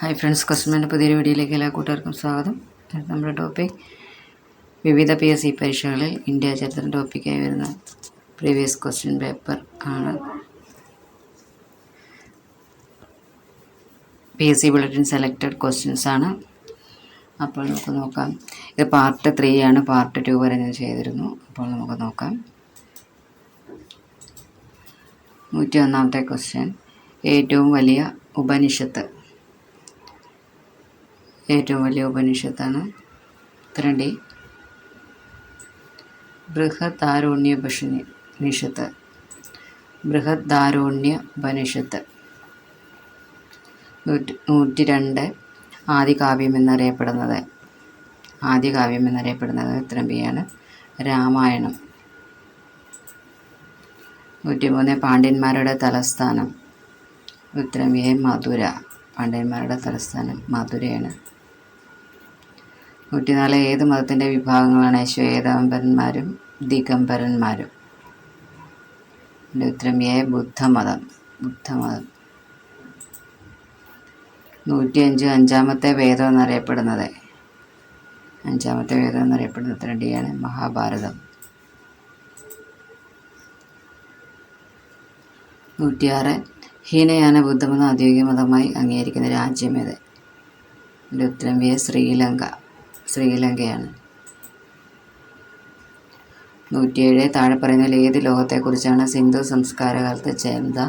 Hi friends, കസ്റ്റമറിൻ്റെ പുതിയൊരു വീഡിയോയിലേക്ക് എല്ലാ കൂട്ടുകാർക്കും സ്വാഗതം. നമ്മുടെ ടോപ്പിക് വിവിധ PSC പരീക്ഷകളിൽ ഇന്ത്യ ചരിത്രം ടോപ്പിക്കായി വരുന്ന പ്രീവിയസ് ക്വസ്റ്റ്യൻ പേപ്പർ ആണ്. PSC ബുള്ളറ്റിൻ സെലക്റ്റഡ് ക്വസ്റ്റ്യൻസ് ആണ്. അപ്പോൾ നമുക്ക് നോക്കാം. ഇത് പാർട്ട് 3 ആണ്. പാർട്ട് 2 വരെ ഞാൻ ചെയ്തിരുന്നു. അപ്പോൾ നമുക്ക് നോക്കാം. 101ാമത്തെ ക്വസ്റ്റ്യൻ, ഏറ്റവും വലിയ ഉപനിഷത്താണ്. ഉത്തരം ഡി, ബൃഹദാരണ്യപനിഷത്ത്. 102 ആദികാവ്യം എന്നറിയപ്പെടുന്നത് ഉത്തരം ബി ആണ്, രാമായണം. 103 പാണ്ഡ്യന്മാരുടെ തലസ്ഥാനം. ഉത്തരം എ, മധുര. പാണ്ഡ്യന്മാരുടെ തലസ്ഥാനം മധുരയാണ്. 104 ഏത് മതത്തിൻ്റെ വിഭാഗങ്ങളാണ് ശ്വേതാംബരന്മാരും ദിഗംബരന്മാരും? ഉത്തരം എ, ബുദ്ധമതം. 105 അഞ്ചാമത്തെ വേദം എന്നറിയപ്പെടുന്നത് ഉത്തരം ഡി ആണ്, മഹാഭാരതം. 106 ഹീനയാന ബുദ്ധമതം ഔദ്യോഗിക മതമായി അംഗീകരിക്കുന്ന രാജ്യമേത്? ഉത്തരം എ, ശ്രീലങ്കയാണ്. 107 താഴെ പറയുന്നതിൽ ഏത് ലോഹത്തെക്കുറിച്ചാണ് സിന്ധു സംസ്കാരകാലത്ത് ജനത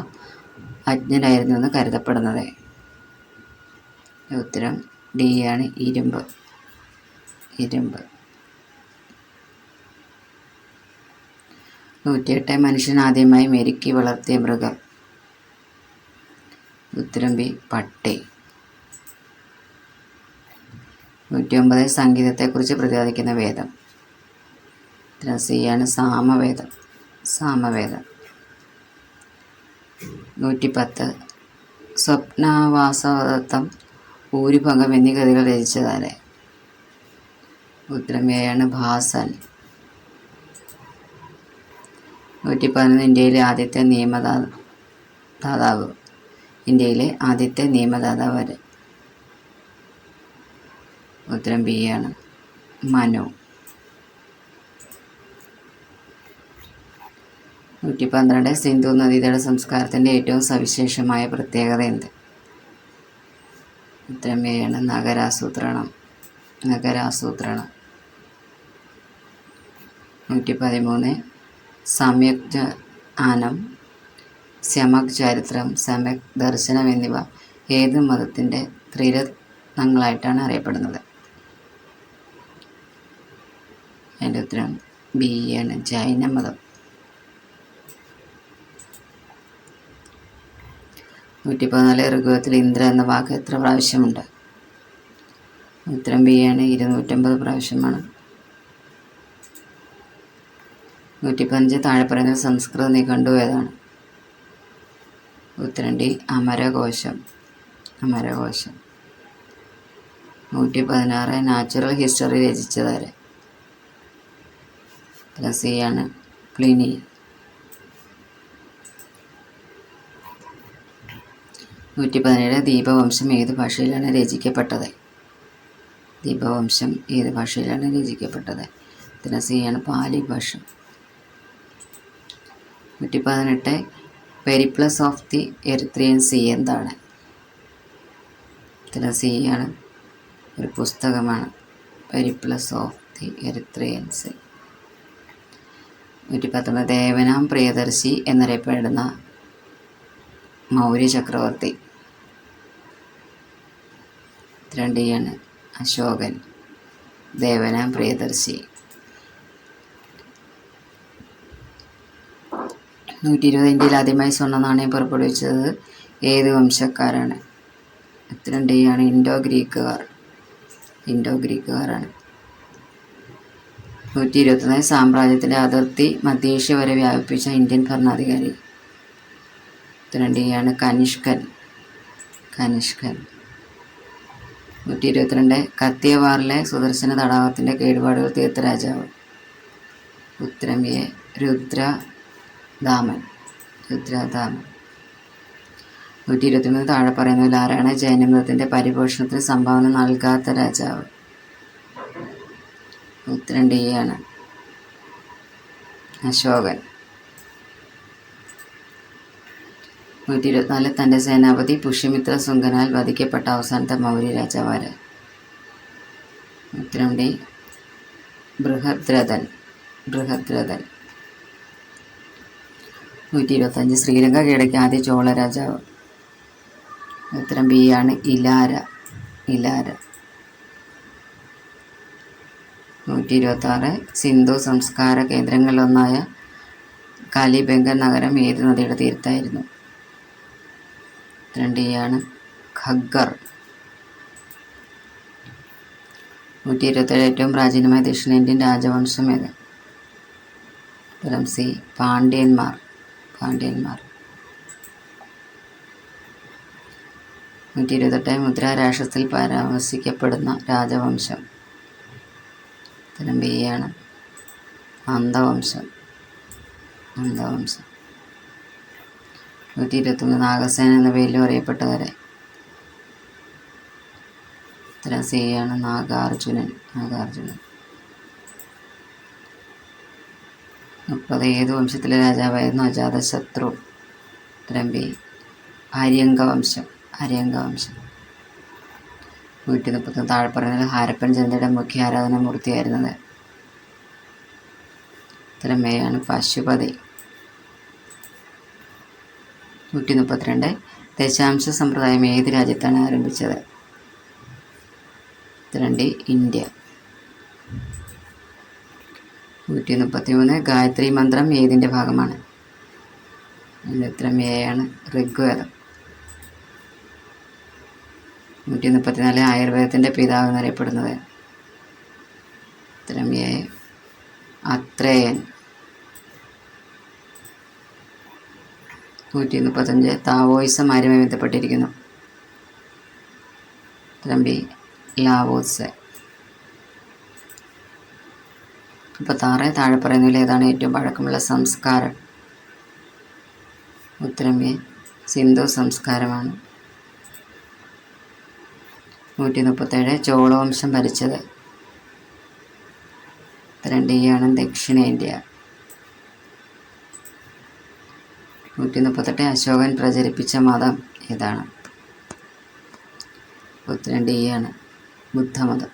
അജ്ഞരായിരുന്നുവെന്ന് കരുതപ്പെടുന്നത്? ഉത്തരം ഡി ആണ്, ഇരുമ്പ്. 108 മനുഷ്യൻ ആദ്യമായി മെരുക്കി വളർത്തിയ മൃഗം? ഉത്തരം ബി, പട്ടി. 109 സംഗീതത്തെക്കുറിച്ച് പ്രതിപാദിക്കുന്ന വേദം? ഉത്തരം സി ആണ്, സാമവേദം. 110 സ്വപ്നാവാസവദത്തം, ഊരുഭംഗം എന്നീ കൃതികൾ രചിച്ചതാരെ? ഉത്തരം എ ആണ്, ഭാസൻ. 111 ഇന്ത്യയിലെ ആദ്യത്തെ നിയമദാതാവ് ആര്? ഉത്തരം ബി ആണ്, മനു. 112 സിന്ധു നദീതട സംസ്കാരത്തിൻ്റെ ഏറ്റവും സവിശേഷമായ പ്രത്യേകത എന്ത്? ഉത്തരം എ ആണ്, നഗരാസൂത്രണം. 113 സമ്യക് ജ്ഞാനം, സ്യമക് ചരിത്രം, സമ്യക് ദർശനം എന്നിവ ഏത് മതത്തിൻ്റെ ത്രിരത്നങ്ങളായിട്ടാണ് അറിയപ്പെടുന്നത്? അതിൻ്റെ ഉത്തരം ബി ആണ്, ജൈനമതം. 114 ഋഗ്വേദത്തിൽ ഇന്ദ്ര എന്ന വാക്ക് എത്ര പ്രാവശ്യമുണ്ട്? ഉത്തരം ബി ആണ്, 250 പ്രാവശ്യമാണ്. 115 താഴെ പറയുന്ന സംസ്കൃത നിഘണ്ടു ഏതാണ്? ഉത്തരം ഡി, അമരകോശം. 116 നാച്ചുറൽ ഹിസ്റ്ററി രചിച്ചതാര്? ഉത്തരം സി ആണ്, പ്ലിനി. 117 ദീപവംശം ഏത് ഭാഷയിലാണ് രചിക്കപ്പെട്ടത്? ഉത്തരം സി ആണ്, പാലി ഭാഷ. 118 periplus of the Erythraean sea എന്താണ്? ഉത്തരം സി ആണ്, ഒരു പുസ്തകമാണ്, periplus of the Erythraean sea. 119 Devanam Priyadarshi എന്നറിയപ്പെടുന്ന മൗര്യ ചക്രവർത്തി? ഉത്തരം ഡി ആണ്, അശോകൻ. ദേവനാം പ്രിയദർശി. 120 ഇന്ത്യയിൽ ആദ്യമായി സ്വർണ്ണ നാണയം പുറപ്പെടുവിച്ചത് ഏത് വംശക്കാരാണ്? ഉത്തരം ഡി ആണ്, ഇൻഡോ ഗ്രീക്കുകാരാണ്. 121 സാമ്രാജ്യത്തിൻ്റെ അതിർത്തി മധ്യേഷ്യ വരെ വ്യാപിപ്പിച്ച ഇന്ത്യൻ ഭരണാധികാരി? ഉത്തരം ഡി ആണ്, കനിഷ്കൻ. 122 കത്തിയവാറിലെ സുദർശന തടാകത്തിൻ്റെ കേടുപാടുകൾ തീർത്ത രാജാവ്? ഉത്തരം എ, രുദ്രദാമൻ. 123 താഴെ പറയുന്നതിൽ ആരാണ് ജൈനമതത്തിൻ്റെ പരിപോഷണത്തിന് സംഭാവന നൽകാത്ത രാജാവ്? ഉത്തരം ഡി ആണ്, അശോകൻ. 124 തൻ്റെ സേനാപതി പുഷ്യമിത്ര ശുംഗനാൽ വധിക്കപ്പെട്ട അവസാനത്തെ മൗര്യ രാജാവാര്? ഉത്തരം ഡി, ബൃഹദ്രഥൻ. 125 ശ്രീലങ്ക കീഴടക്കിയ ആദ്യ ചോള രാജാവ്? ഉത്തരം ബി ആണ്, ഇലാര. 126 സിന്ധു സംസ്കാര കേന്ദ്രങ്ങളിലൊന്നായ കാലിബംഗ നഗരം ഏത് നദിയുടെ തീരത്തായിരുന്നു? ഉത്തരം ഡി ആണ്, ഖഗ്ഗർ. 127 ഏറ്റവും പ്രാചീനമായ ദക്ഷിണേന്ത്യൻ രാജവംശം ഏത്? ഉത്തരം സി, പാണ്ഡ്യന്മാർ. 128 മുദ്ര രാക്ഷസത്തിൽ പരാമർശിക്കപ്പെടുന്ന രാജവംശം? ഉത്തരം ബി ആണ്, അന്തവംശം. 121 നാഗസേന എന്ന പേരിലും അറിയപ്പെട്ടവരെ? ഉത്തരം സി ആണ്, നാഗാർജുനൻ. 30 ഏത് വംശത്തിലെ രാജാവായിരുന്നു അജാതശത്രു? ഉത്തരം ബി, ആര്യങ്കവംശം. 130 താഴെ പറയുന്നതിൽ ഹാരപ്പൻ ജനതയുടെ മുഖ്യ ആരാധനാമൂർത്തിയായിരുന്നത്? ഉത്തരം എ ആണ്, പശുപതി. 132 ദശാംശ സമ്പ്രദായം ഏത് രാജ്യത്താണ് ആരംഭിച്ചത്? ഉത്തരം ഡി, ഇന്ത്യ. 133 ഗായത്രി മന്ത്രം ഏതിൻ്റെ ഭാഗമാണ്? ഉത്തരം എ ആണ്, ഋഗ്വേദം. 134 ആയുർവേദത്തിൻ്റെ പിതാവ് എന്നറിയപ്പെടുന്നത്? ഉത്തരം എ, അത്രേയൻ. 135 താവോയിസം ആരുമായി ബന്ധപ്പെട്ടിരിക്കുന്നു? ഉത്തരം ബി, ലാവോത്സെ. 36 താഴെ പറയുന്നതിൽ ഏതാണ് ഏറ്റവും പഴക്കമുള്ള സംസ്കാരം? ഉത്തരം എ, സിന്ധു സംസ്കാരമാണ്. 137 ചോളവംശം ഭരിച്ചത്? ഉത്തരം ഡി ആണ്, ദക്ഷിണേന്ത്യ. 138 അശോകൻ പ്രചരിപ്പിച്ച മതം ഏതാണ്? ഉത്തരം ഡി ആണ്, ബുദ്ധമതം.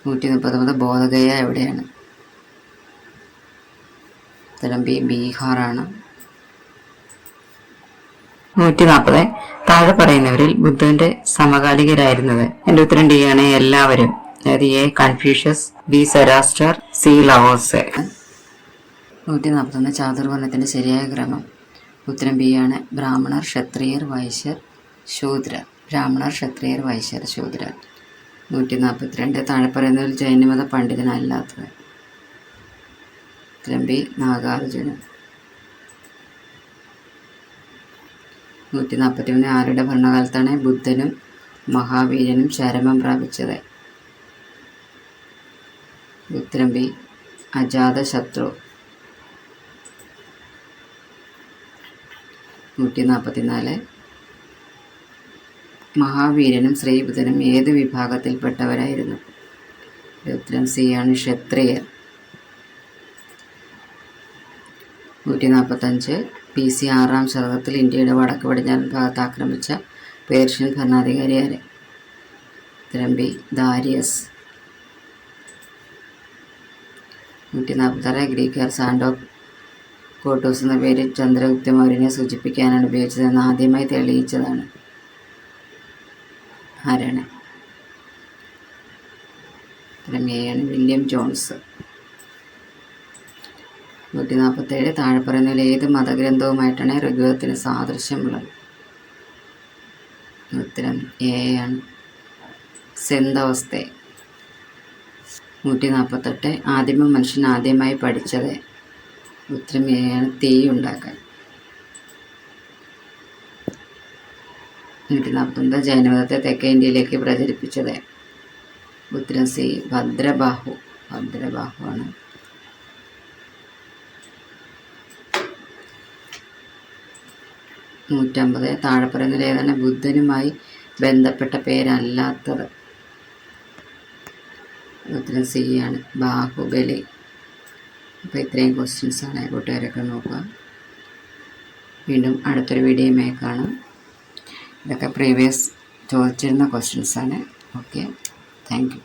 139 ബോധഗയ എവിടെയാണ്? ഉത്തരം ബി, ബീഹാറാണ്. 140 താഴെ പറയുന്നവരിൽ ബുദ്ധന്റെ സമകാലികരായിരുന്നത്? എൻ്റെ ഉത്തരം ഡി ആണ്, എല്ലാവരും. അതായത് എ കൺഫ്യൂഷ്യസ്, ബി സെറാസ്ട്രർ, സി ലാവോസെ. 141 ചാതുർവർണ്ണത്തിന്റെ ശരിയായ ക്രമം? ഉത്തരം ബി ആണ്, ബ്രാഹ്മണർ, ക്ഷത്രിയർ, വൈശ്യർ, ശൂദ്രർ. 142 താഴെ പറയുന്നതിൽ ജൈനമത പണ്ഡിതനല്ലാത്തത്? ഉത്തരം ബി, നാഗാർജുനൻ. 143 ആരുടെ ഭരണകാലത്താണ് ബുദ്ധനും മഹാവീരനും ചരമം പ്രാപിച്ചത്? ഉത്തരം ബി, അജാതശത്രു. 144 മഹാവീരനും ശ്രീബുദ്ധനും ഏത് വിഭാഗത്തിൽപ്പെട്ടവരായിരുന്നു? ഉത്തരം സി ആണ്, ക്ഷത്രിയർ. 145 BC 6-ാം ശതകത്തിൽ ഇന്ത്യയുടെ വടക്ക് പടിഞ്ഞാറൻ ഭാഗത്ത് ആക്രമിച്ച പേർഷ്യൻ ഭരണാധികാരി ആര്? ഉത്തരം ബി, ദാരിയസ്. 146 ഗ്രീക്കുകാർ സാൻഡോക് കോട്ടോസ് എന്ന പേര് ചന്ദ്രഗുപ്ത മൗര്യനെ സൂചിപ്പിക്കാനാണ് ഉപയോഗിച്ചതെന്ന് ആദ്യമായി തെളിയിച്ചതാണ്? ആരാണ്? ഉത്തരം എ ആണ്, വില്യം ജോൺസ്. 147 താഴെ പറയുന്നതിൽ ഏത് മതഗ്രന്ഥവുമായിട്ടാണ് ഋഗ്വേദത്തിന് സാദൃശ്യമുള്ളത്? ഉത്തരം എ ആണ്, സെന്തവസ്തെ. 148 ആദിമ മനുഷ്യൻ ആദ്യമായി പഠിച്ചത്? ഉത്തരം എ ആണ്, തീ ഉണ്ടാക്കാൻ. 149 ജൈനമതത്തെ തെക്കേ ഇന്ത്യയിലേക്ക് പ്രചരിപ്പിച്ചത്? ഉത്തരം സി, ഭദ്രബാഹു ആണ്. 150. താഴെ പറയുന്നതിൽ ഏതാണ് ബുദ്ധനുമായി ബന്ധപ്പെട്ട പേരല്ലാത്തത്? ഉത്തരം സി ആണ്, ബാഹുബലി. അപ്പോൾ ഇത്രയും ക്വസ്റ്റ്യൻസാണ് കൂട്ടുകാരൊക്കെ നോക്കുക. വീണ്ടും അടുത്തൊരു വീഡിയോയുമായി കാണാം. ഇതൊക്കെ പ്രീവിയസ് ചോദിച്ചിരുന്ന ക്വസ്റ്റ്യൻസാണ്. Okay, thank U.